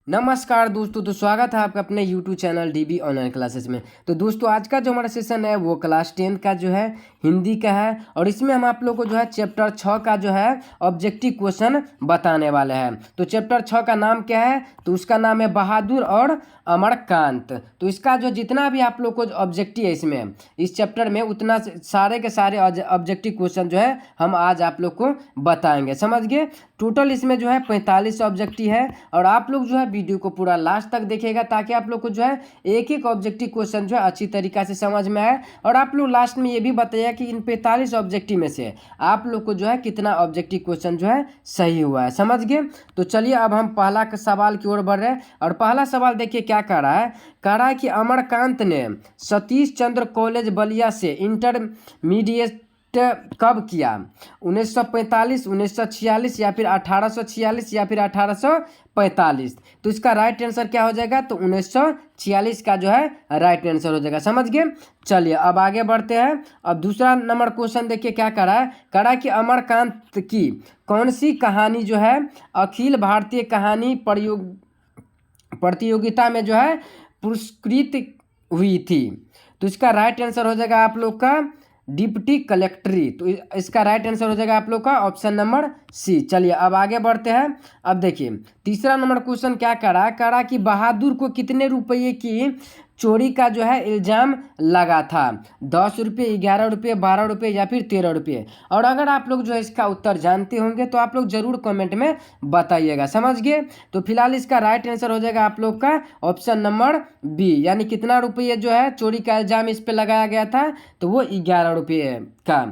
नमस्कार दोस्तों, तो स्वागत है आपका अपने YouTube channel dB online classes में। तो दोस्तों, आज का जो हमारा सेशन है वो क्लास 10 का जो है हिंदी का है और इसमें हम आप लोग को जो है चैप्टर 6 का जो है ऑब्जेक्टिव क्वेश्चन बताने वाले हैं। तो चैप्टर 6 का नाम क्या है? तो उसका नाम है बहादुर और अमरकांत। तो इसका जो जितना भी आप लोग को ऑब्जेक्टिव है इसमें इस चैप्टर में उतना सारे के सारे ऑब्जेक्टिव क्वेश्चन जो है हम आज आप लोग को बताएंगे। समझ गए? टोटल इसमें जो है 45 ऑब्जेक्टिव है और आप लोग जो है वीडियो को पूरा लास्ट तक देखिएगा ताकि आप लोग को जो है एक एक ऑब्जेक्टिव क्वेश्चन जो है अच्छी तरीक़ा से समझ में आए। और आप लोग लास्ट में ये भी बताइए कि इन 45 ऑब्जेक्टिव में से आप लोग को जो है कितना ऑब्जेक्टिव क्वेश्चन जो है सही हुआ है। समझ गए? तो चलिए अब हम पहला सवाल की ओर बढ़ रहे हैं और पहला सवाल देखिए क्या कह रहा है। कह रहा है कि अमरकांत ने सतीश चंद्र कॉलेज बलिया से इंटरमीडिएट कब किया? 1945, 1946 या फिर 1846 या फिर 1845। तो इसका राइट आंसर क्या हो जाएगा? तो 1946 का जो है राइट आंसर हो जाएगा। समझ गए? चलिए अब आगे बढ़ते हैं। अब दूसरा नंबर क्वेश्चन देखिए क्या कर रहा है। कह रहा है कि अमरकांत की कौन सी कहानी जो है अखिल भारतीय कहानी प्रतियोगिता में जो है पुरस्कृत हुई थी? तो इसका राइट आंसर हो जाएगा आप लोग का डिप्टी कलेक्टरी। तो इसका राइट आंसर हो जाएगा आप लोग का ऑप्शन नंबर सी। चलिए अब आगे बढ़ते हैं। अब देखिए तीसरा नंबर क्वेश्चन क्या कर रहा है। कह रहा है कि बहादुर को कितने रुपये की चोरी का जो है इल्ज़ाम लगा था? 10 रुपये, 11 रुपये, 12 रुपये या फिर 13 रुपये। और अगर आप लोग जो है इसका उत्तर जानते होंगे तो आप लोग ज़रूर कमेंट में बताइएगा। समझ गए? तो फिलहाल इसका राइट आंसर हो जाएगा आप लोग का ऑप्शन नंबर बी, यानी कितना रुपये जो है चोरी का इल्ज़ाम इस पर लगाया गया था? तो वो 11 रुपये का।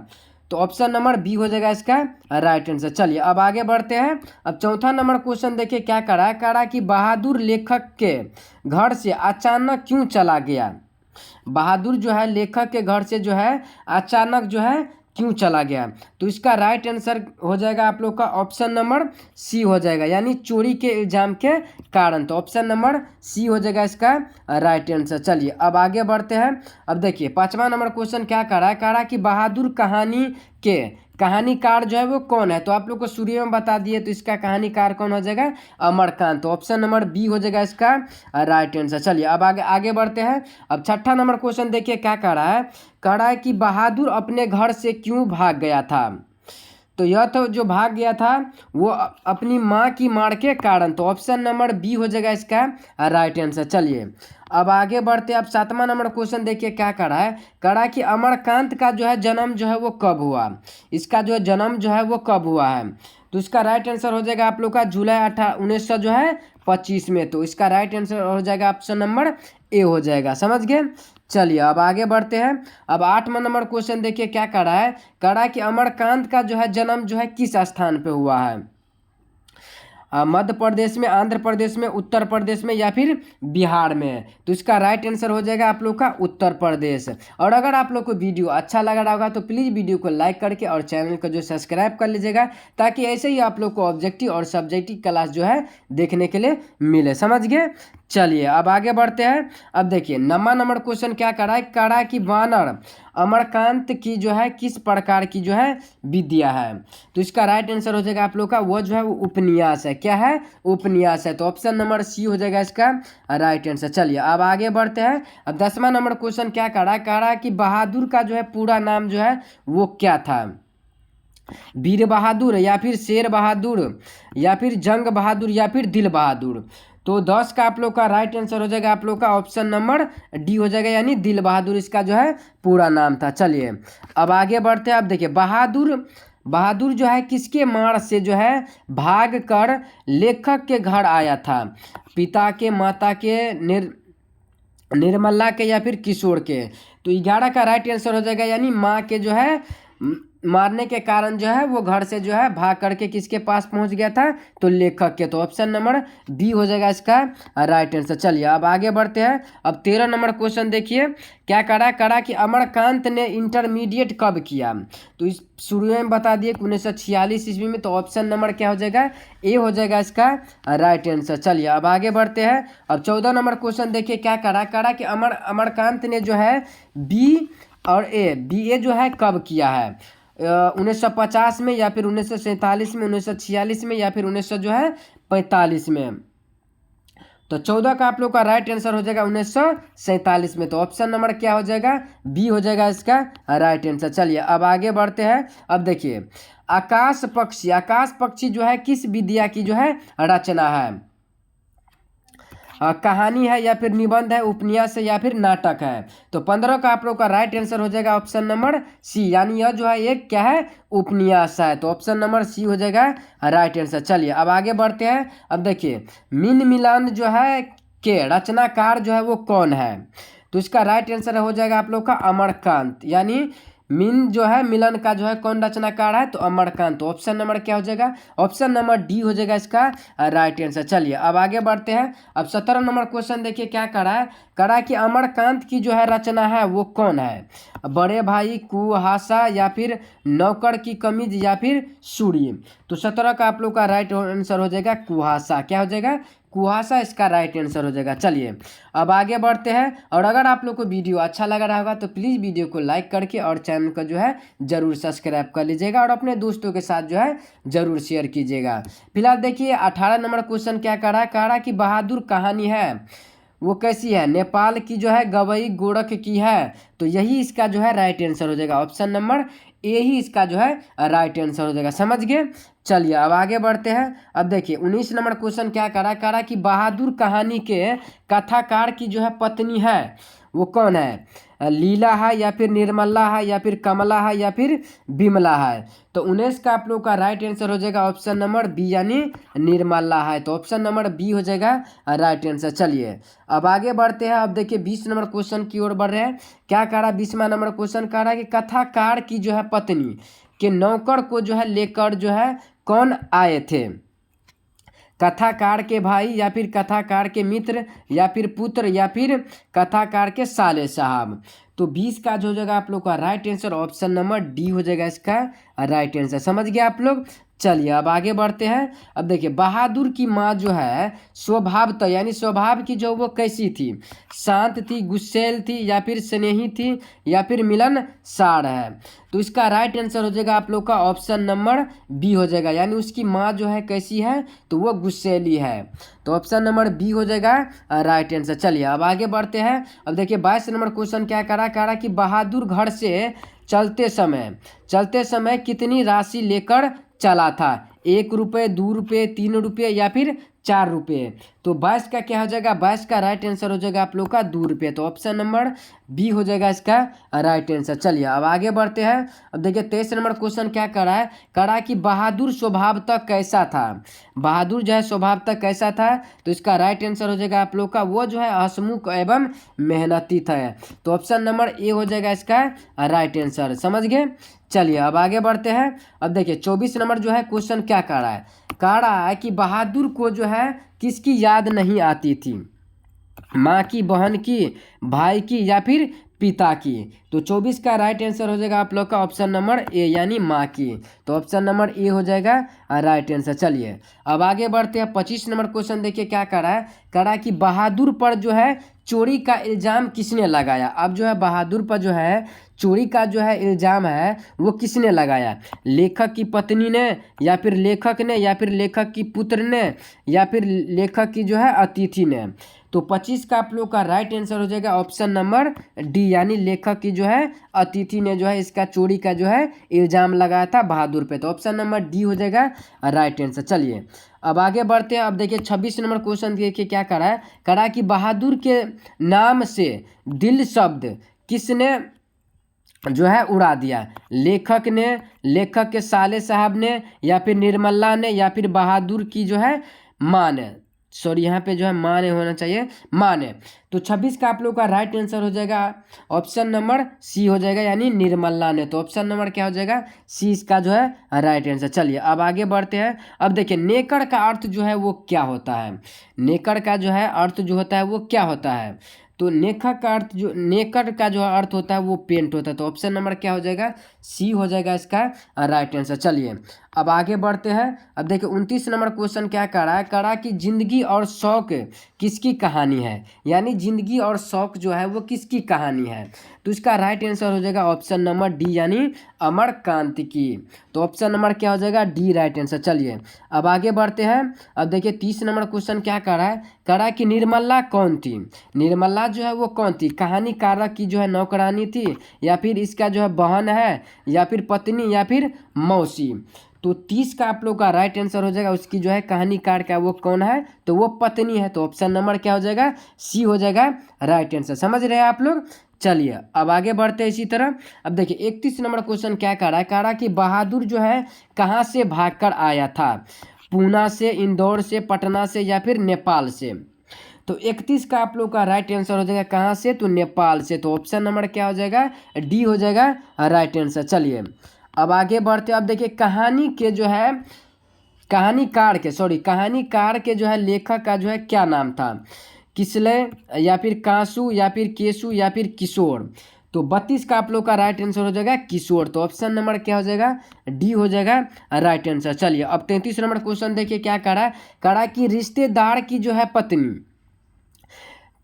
तो ऑप्शन नंबर बी हो जाएगा इसका राइट आंसर। चलिए अब आगे बढ़ते हैं। अब चौथा नंबर क्वेश्चन देखिए क्या करा है। कह रहा है कि बहादुर लेखक के घर से अचानक क्यों चला गया? बहादुर जो है लेखक के घर से जो है अचानक जो है क्यों चला गया? तो इसका राइट आंसर हो जाएगा आप लोग का ऑप्शन नंबर सी हो जाएगा, यानी चोरी के इल्ज़ाम के कारण। तो ऑप्शन नंबर सी हो जाएगा इसका राइट आंसर। चलिए अब आगे बढ़ते हैं। अब देखिए पांचवा नंबर क्वेश्चन क्या कर रहा है। कह रहा है कि बहादुर कहानी के कहानीकार जो है वो कौन है? तो आप लोग को शुरू में बता दिए, तो इसका कहानीकार कौन हो जाएगा? अमरकांत। तो ऑप्शन नंबर बी हो जाएगा इसका राइट आंसर। चलिए अब आगे बढ़ते हैं। अब छठा नंबर क्वेश्चन देखिए क्या कह रहा है। कह रहा है कि बहादुर अपने घर से क्यों भाग गया था? तो यह तो जो भाग गया था वो अपनी माँ की मार के कारण। तो ऑप्शन नंबर बी हो जाएगा इसका राइट आंसर। चलिए अब आगे बढ़ते हैं। अब सातवां नंबर क्वेश्चन देखिए क्या कर रहा है। कह रहा है कि अमरकांत का जो है जन्म जो है वो कब हुआ? इसका जो है जन्म जो है वो कब हुआ है? तो इसका राइट आंसर हो जाएगा आप लोग का जुलाई 1900 जो है 25 में। तो इसका राइट आंसर हो जाएगा ऑप्शन नंबर ए हो जाएगा। समझ गए? चलिए अब आगे बढ़ते हैं। अब आठवां नंबर क्वेश्चन देखिए क्या कर रहा है। कह रहा है कि अमरकांत का जो है जन्म जो है किस स्थान पे हुआ है? मध्य प्रदेश में, आंध्र प्रदेश में, उत्तर प्रदेश में या फिर बिहार में? तो इसका राइट आंसर हो जाएगा आप लोग का उत्तर प्रदेश। और अगर आप लोग को वीडियो अच्छा लग रहा होगा तो प्लीज़ वीडियो को लाइक करके और चैनल को जो सब्सक्राइब कर लीजिएगा ताकि ऐसे ही आप लोग को ऑब्जेक्टिव और सब्जेक्टिव क्लास जो है देखने के लिए मिले। समझ गए? चलिए अब आगे बढ़ते हैं। अब देखिए नवा नंबर क्वेश्चन क्या करा है। करा कि वानर अमरकांत की जो है किस प्रकार की जो है विद्या है? तो इसका राइट आंसर हो जाएगा आप लोग का वो जो है वो उपन्यास है। क्या है? उपन्यास है। तो ऑप्शन नंबर सी हो जाएगा इसका राइट आंसर। चलिए अब आगे बढ़ते हैं। अब 10वां नंबर क्वेश्चन क्या करा है। कह रहा है कि बहादुर का जो है पूरा नाम जो है वो क्या था? वीर बहादुर या फिर शेर बहादुर या फिर जंग बहादुर या फिर दिल बहादुर? तो 10 का आप लोग का राइट आंसर हो जाएगा आप लोग का ऑप्शन नंबर डी हो जाएगा, यानी दिल बहादुर इसका जो है पूरा नाम था। चलिए अब आगे बढ़ते हैं। अब देखिए बहादुर जो है किसके मार से जो है भाग कर लेखक के घर आया था? पिता के, माता के, निर्मला के या फिर किशोर के? तो 11 का राइट आंसर हो जाएगा, यानी माँ के जो है मारने के कारण जो है वो घर से जो है भाग करके किसके पास पहुंच गया था? तो लेखक के। तो ऑप्शन नंबर बी हो जाएगा इसका राइट आंसर। चलिए अब आगे बढ़ते हैं। अब 13 नंबर क्वेश्चन देखिए क्या करा कि अमरकांत ने इंटरमीडिएट कब किया? तो इस शुरू में बता दिए 1946 ईस्वी में। तो ऑप्शन नंबर क्या हो जाएगा? ए हो जाएगा इसका राइट आंसर। चलिए अब आगे बढ़ते हैं। अब 14 नंबर क्वेश्चन देखिए क्या करा कि अमरकांत ने जो है बी ए जो है कब किया है? 1950 में या फिर 1947 में, 1946 में या फिर 1900 जो है 45 में? तो 14 का आप लोग का राइट आंसर हो जाएगा 1947 में। तो ऑप्शन नंबर क्या हो जाएगा, बी हो जाएगा इसका राइट आंसर। चलिए अब आगे बढ़ते हैं। अब देखिए आकाश पक्षी जो है किस विद्या की जो है रचना है, कहानी है या फिर निबंध है, उपन्यास है या फिर नाटक है। तो 15 का आप लोग का राइट आंसर हो जाएगा ऑप्शन नंबर सी, यानी यह जो है एक क्या है, उपन्यास है। तो ऑप्शन नंबर सी हो जाएगा राइट आंसर। चलिए अब आगे बढ़ते हैं। अब देखिए मिन मिलान जो है के रचनाकार जो है वो कौन है, तो इसका राइट आंसर हो जाएगा आप लोग का अमरकांत, यानी मिन जो है मिलन का जो है कौन रचनाकार है, तो अमरकांत। तो ऑप्शन नंबर क्या हो जाएगा, ऑप्शन नंबर डी हो जाएगा इसका राइट आंसर। चलिए अब आगे बढ़ते हैं। अब 17 नंबर क्वेश्चन देखिए क्या करा कि अमरकांत की जो है रचना है वो कौन है, बड़े भाई, कुहासा या फिर नौकर की कमीज या फिर सूर्य। तो 17 का आप लोग का राइट आंसर हो जाएगा कुहासा। क्या हो जाएगा, कुहासा इसका राइट आंसर हो जाएगा। चलिए अब आगे बढ़ते हैं। और अगर आप लोग को वीडियो अच्छा लग रहा होगा तो प्लीज़ वीडियो को लाइक करके और चैनल को जो है ज़रूर सब्सक्राइब कर लीजिएगा और अपने दोस्तों के साथ जो है ज़रूर शेयर कीजिएगा। फिलहाल देखिए 18 नंबर क्वेश्चन क्या करा कि बहादुर कहानी है वो कैसी है, नेपाल की जो है गवई गोरख की है। तो यही इसका जो है राइट आंसर हो जाएगा, ऑप्शन नंबर ए ही इसका जो है राइट आंसर हो जाएगा। समझ गए। चलिए अब आगे बढ़ते हैं। अब देखिए 19 नंबर क्वेश्चन क्या करा कि बहादुर कहानी के कथाकार की जो है पत्नी है वो कौन है, लीला है या फिर निर्मला है या फिर कमला है या फिर बिमला है। तो 19 का आप लोग का राइट आंसर हो जाएगा ऑप्शन नंबर बी, यानी निर्मला है। तो ऑप्शन नंबर बी हो जाएगा राइट आंसर। चलिए अब आगे बढ़ते हैं। अब देखिए 20 नंबर क्वेश्चन की ओर बढ़ रहे हैं। क्या करा, 20वां नंबर क्वेश्चन करा कि कथाकार की जो है पत्नी के नौकर को जो है लेकर जो है कौन आए थे, कथाकार के भाई या फिर कथाकार के मित्र या फिर पुत्र या फिर कथाकार के साले साहब। तो 20 का जो हो जाएगा आप लोग का right answer option number D हो जाएगा इसका राइट आंसर। समझ गए आप लोग। चलिए अब आगे बढ़ते हैं। अब देखिए बहादुर की माँ जो है स्वभावतः यानी स्वभाव की जो वो कैसी थी, शांत थी, गुस्सैल थी या फिर स्नेही थी या फिर मिलनसार है। तो इसका राइट आंसर हो जाएगा आप लोग का ऑप्शन नंबर बी हो जाएगा, यानी उसकी माँ जो है कैसी है, तो वो गुस्सैली है। तो ऑप्शन नंबर बी हो जाएगा राइट आंसर। चलिए अब आगे बढ़ते हैं। अब देखिए 22 नंबर क्वेश्चन क्या करा कि बहादुर घर से चलते समय कितनी राशि लेकर चला था, 1 रुपये, 2 रुपये, 3 रुपये या फिर 4 रुपये। तो 22 का क्या हो जाएगा, 22 का राइट आंसर हो जाएगा आप लोग का 2 रुपये। तो ऑप्शन नंबर बी हो जाएगा इसका राइट आंसर। चलिए अब आगे बढ़ते हैं। अब देखिए 23 नंबर क्वेश्चन क्या करा कि बहादुर स्वभावतः कैसा था, बहादुर जो है स्वभावतः कैसा था। तो इसका राइट आंसर हो जाएगा आप लोग का वो जो है हंसमुख एवं मेहनती था। तो ऑप्शन नंबर ए हो जाएगा इसका राइट आंसर। समझ गए। चलिए अब आगे बढ़ते हैं। अब देखिए 24 नंबर जो है क्वेश्चन क्या करा है कि बहादुर को जो है किसकी याद नहीं आती थी, माँ की, बहन की, भाई की या फिर पिता की। तो 24 का राइट आंसर हो जाएगा आप लोग का ऑप्शन नंबर ए, यानी माँ की। तो ऑप्शन नंबर ए हो जाएगा राइट आंसर। चलिए अब आगे बढ़ते हैं। 25 नंबर क्वेश्चन देखिए क्या करा कि बहादुर पर जो है चोरी का इल्ज़ाम किसने लगाया। अब जो है बहादुर पर जो है चोरी का जो है इल्ज़ाम है वो किसने लगाया, लेखक की पत्नी ने या फिर लेखक ने या फिर लेखक की पुत्र ने या फिर लेखक की जो है अतिथि ने। तो 25 का आप लोग का राइट आंसर हो जाएगा ऑप्शन नंबर डी, यानी लेखक की जो है अतिथि ने जो है इसका चोरी का जो है इल्ज़ाम लगाया था बहादुर पे। तो ऑप्शन नंबर डी हो जाएगा राइट आंसर। चलिए अब आगे बढ़ते हैं। अब देखिए 26 नंबर क्वेश्चन देखिए क्या करा कि बहादुर के नाम से दिल शब्द किसने जो है उड़ा दिया, लेखक ने, लेखक के साले साहब ने या फिर निर्मला ने या फिर बहादुर की जो है माँ ने। सॉरी यहाँ पे जो है माँ ने होना चाहिए, माँ ने। तो 26 का आप लोग का राइट आंसर हो जाएगा ऑप्शन नंबर सी हो जाएगा, यानी निर्मला ने। तो ऑप्शन नंबर क्या हो जाएगा, सी इसका जो है राइट आंसर। चलिए अब आगे बढ़ते हैं। अब देखिए नेकड़ का अर्थ जो है वो क्या होता है, नेकड़ का जो है अर्थ जो होता है वो क्या होता है। तो नेकड़ का जो अर्थ होता है वो पेंट होता है। तो ऑप्शन नंबर क्या हो जाएगा, सी हो जाएगा इसका राइट आंसर। चलिए अब आगे बढ़ते हैं। अब देखिए 29 नंबर क्वेश्चन क्या करा कि जिंदगी और शौक किसकी कहानी है, यानी जिंदगी और शौक जो है वो किसकी कहानी है। तो इसका राइट आंसर हो जाएगा ऑप्शन नंबर डी, यानी अमरकांत की। तो ऑप्शन नंबर क्या हो जाएगा, डी राइट आंसर। चलिए अब आगे बढ़ते हैं। अब देखिए 30 नंबर क्वेश्चन क्या कर रहा है, कह रहा है कि निर्मला कौन थी। निर्मला जो है वो कौन थी, कहानीकारक की जो है नौकरानी थी, या फिर इसका जो है बहन है, या फिर पत्नी, या फिर मौसी। तो 30 का आप लोग का राइट आंसर हो जाएगा, उसकी जो है कहानीकार का वो कौन है, तो वो पत्नी है। तो ऑप्शन नंबर क्या हो जाएगा, सी हो जाएगा राइट आंसर। समझ रहे हैं आप लोग। चलिए अब आगे बढ़ते हैं इसी तरह। अब देखिए 31 नंबर क्वेश्चन क्या कह रहा है, कह रहा है कि बहादुर जो है कहाँ से भागकर आया था, पूना से, इंदौर से, पटना से, या फिर नेपाल से। तो 31 का आप लोग का राइट आंसर हो जाएगा कहाँ से, तो नेपाल से। तो ऑप्शन नंबर क्या हो जाएगा, डी हो जाएगा राइट आंसर। चलिए अब आगे बढ़ते हैं। अब देखिए कहानी के जो है कहानीकार के जो है लेखक का जो है क्या नाम था, किसलय, या फिर कांसू, या फिर केसु, या फिर किशोर। तो 32 का आप लोग का राइट आंसर हो जाएगा किशोर। तो ऑप्शन नंबर क्या हो जाएगा, डी हो जाएगा राइट आंसर। चलिए अब 33 नंबर क्वेश्चन देखिए क्या करा है, करा कि रिश्तेदार की जो है पत्नी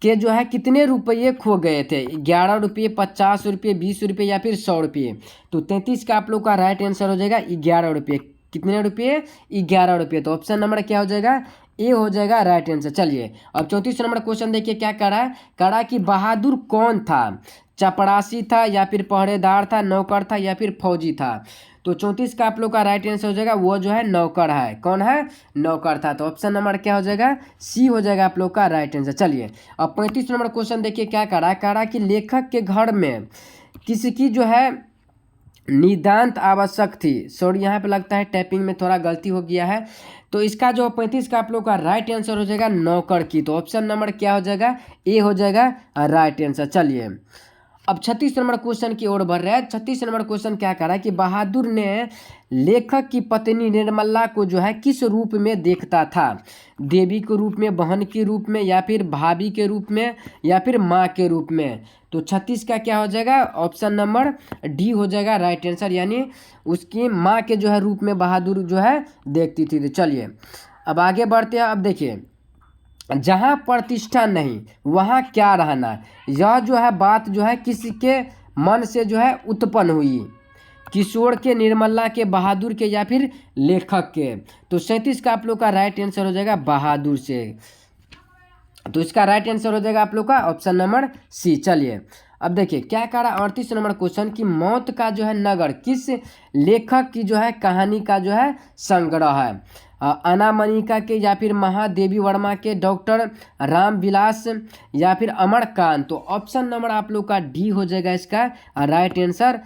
के जो है कितने रुपये खो गए थे, 11 रुपये, 50 रुपये, 20 रुपये, या फिर 100 रुपये। तो 33 का आप लोग का राइट आंसर हो जाएगा 11 रुपये। कितने रुपये, 11 रुपये। तो ऑप्शन नंबर क्या हो जाएगा, ए हो जाएगा राइट आंसर। चलिए अब 34 नंबर क्वेश्चन देखिए क्या करा है, करा कि बहादुर कौन था, चपरासी था, या फिर पहरेदार था, नौकर था, या फिर फौजी था। तो 34 का आप लोग का राइट आंसर हो जाएगा वो जो है नौकर है। कौन है, नौकर था। तो ऑप्शन नंबर क्या हो जाएगा, सी हो जाएगा आप लोग का राइट आंसर। चलिए अब 35 नंबर क्वेश्चन देखिए क्या करा है, करा कि लेखक के घर में किसकी जो है नितांत आवश्यक थी। सॉरी यहाँ पे लगता है टाइपिंग में थोड़ा गलती हो गया है। तो इसका जो 35 का आप लोग का राइट आंसर हो जाएगा नौकर की। तो ऑप्शन नंबर क्या हो जाएगा, ए हो जाएगा राइट आंसर। चलिए अब 36 नंबर क्वेश्चन की ओर बढ़ रहे हैं। 36 नंबर क्वेश्चन क्या कह रहा है कि बहादुर ने लेखक की पत्नी निर्मला को जो है किस रूप में देखता था, देवी के रूप में, बहन के रूप में, या फिर भाभी के रूप में, या फिर माँ के रूप में। तो 36 का क्या हो जाएगा, ऑप्शन नंबर डी हो जाएगा राइट आंसर, यानी उसकी माँ के जो है रूप में बहादुर जो है देखती थी। तो चलिए अब आगे बढ़ते हैं। अब देखिए जहाँ प्रतिष्ठा नहीं वहाँ क्या रहना, यह जो है बात जो है किसके मन से जो है उत्पन्न हुई, किशोर के, निर्मला के, बहादुर के, या फिर लेखक के। तो 37 का आप लोग का राइट आंसर हो जाएगा बहादुर से। तो इसका राइट आंसर हो जाएगा आप लोग का ऑप्शन नंबर सी। चलिए अब देखिए क्या कह रहा है 38 नंबर क्वेश्चन की मौत का जो है नगर किस लेखक की जो है कहानी का जो है संग्रह है, अनामनिका के, या फिर महादेवी वर्मा के, डॉक्टर रामविलास, या फिर अमरकांत। तो ऑप्शन नंबर आप लोग का डी हो जाएगा इसका राइट आंसर,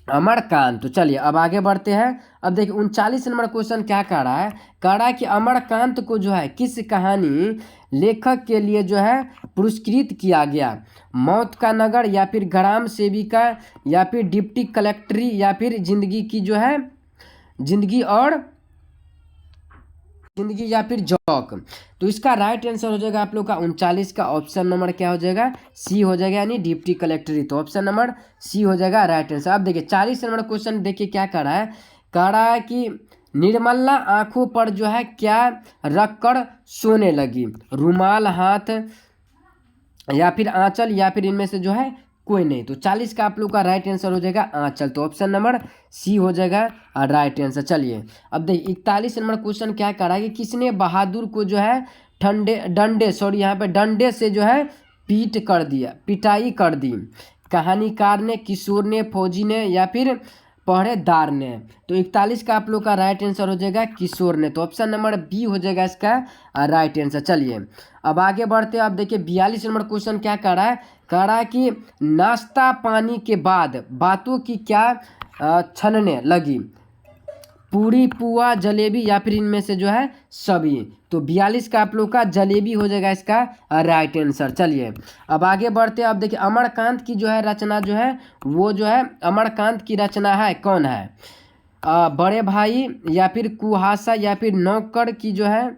अमरकांत। तो चलिए अब आगे बढ़ते हैं। अब देखिए 39 नंबर क्वेश्चन क्या कह रहा है, कह रहा है कि अमरकांत को जो है किस कहानी लेखक के लिए जो है पुरस्कृत किया गया, मौत का नगर, या फिर ग्राम सेविका, या फिर डिप्टी कलेक्टरी, या फिर जिंदगी या फिर जौक। तो इसका राइट आंसर हो जाएगा आप लोग का 39 का ऑप्शन नंबर क्या हो जाएगा, सी हो जाएगा, यानी डिप्टी कलेक्टरी। तो ऑप्शन नंबर सी हो जाएगा राइट आंसर। अब देखिए 40 नंबर क्वेश्चन देखिए क्या कर रहा है, कह रहा है कि निर्मला आंखों पर जो है क्या रखकर सोने लगी, रुमाल, हाथ, या फिर आंचल, या फिर इनमें से जो है कोई नहीं। तो 40 का आप लोग का राइट आंसर हो जाएगा आंचल। तो ऑप्शन नंबर सी हो जाएगा राइट आंसर। चलिए अब देखिए 41 नंबर क्वेश्चन क्या करा कि किसने बहादुर को जो है डंडे से जो है पिटाई कर दी, कहानीकार ने, किशोर ने, फौजी ने, या फिर पहरेदार ने। तो 41 का आप लोग का राइट आंसर हो जाएगा किशोर ने। तो ऑप्शन नंबर बी हो जाएगा इसका राइट आंसर। चलिए अब आगे बढ़ते हैं। आप देखिए 42 नंबर क्वेश्चन क्या कह रहा है, कह रहा है कि नाश्ता पानी के बाद बातों की क्या छनने लगी, पूरी, पुआ, जलेबी, या फिर इनमें से जो है सभी। तो 42 का आप लोग का जलेबी हो जाएगा इसका राइट आंसर। चलिए अब आगे बढ़ते हैं। अब देखिए अमरकांत की जो है रचना जो है वो जो है अमरकांत की रचना है कौन है, बड़े भाई, या फिर कुहासा, या फिर नौकर की जो है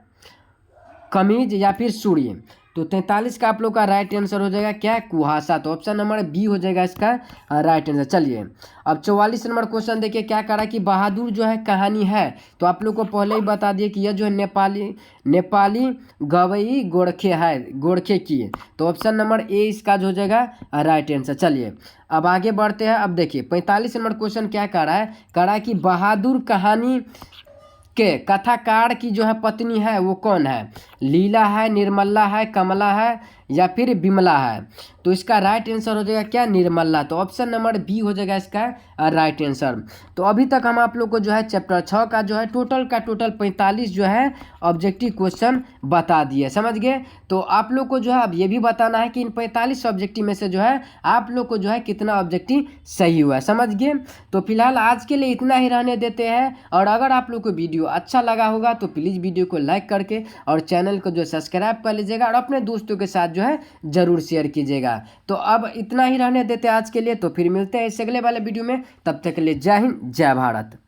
कमीज, या फिर सूर्य। तो 43 का आप लोग का राइट आंसर हो जाएगा क्या, कुहासा। तो ऑप्शन नंबर बी हो जाएगा इसका राइट आंसर। चलिए अब 44 नंबर क्वेश्चन देखिए क्या करा कि बहादुर जो है कहानी है, तो आप लोग को पहले ही बता दिए कि यह जो है नेपाली गवई गोरखे है, गोरखे की। तो ऑप्शन नंबर ए इसका जो हो जाएगा राइट आंसर। चलिए अब आगे बढ़ते हैं। अब देखिए 45 नंबर क्वेश्चन क्या करा है कि बहादुर कहानी के कथाकार की जो है पत्नी है वो कौन है, लीला है, निर्मला है, कमला है या फिर बिमला है। तो इसका राइट आंसर हो जाएगा क्या, निर्मला। तो ऑप्शन नंबर बी हो जाएगा इसका राइट आंसर। तो अभी तक हम आप लोग को जो है चैप्टर 6 का जो है टोटल 45 जो है ऑब्जेक्टिव क्वेश्चन बता दिए, समझ गए। तो आप लोग को जो है अब ये भी बताना है कि इन 45 ऑब्जेक्टिव में से जो है आप लोग को जो है कितना ऑब्जेक्टिव सही हुआ है, समझ गए। तो फिलहाल आज के लिए इतना ही रहने देते हैं, और अगर आप लोग को वीडियो अच्छा लगा होगा तो प्लीज़ वीडियो को लाइक करके और चैनल को जो सब्सक्राइब कर लीजिएगा और अपने दोस्तों के साथ जो है ज़रूर शेयर कीजिएगा। तो अब इतना ही रहने देते हैं आज के लिए, तो फिर मिलते हैं इस अगले वाले वीडियो में। तब तक के लिए जय हिंद, जय भारत।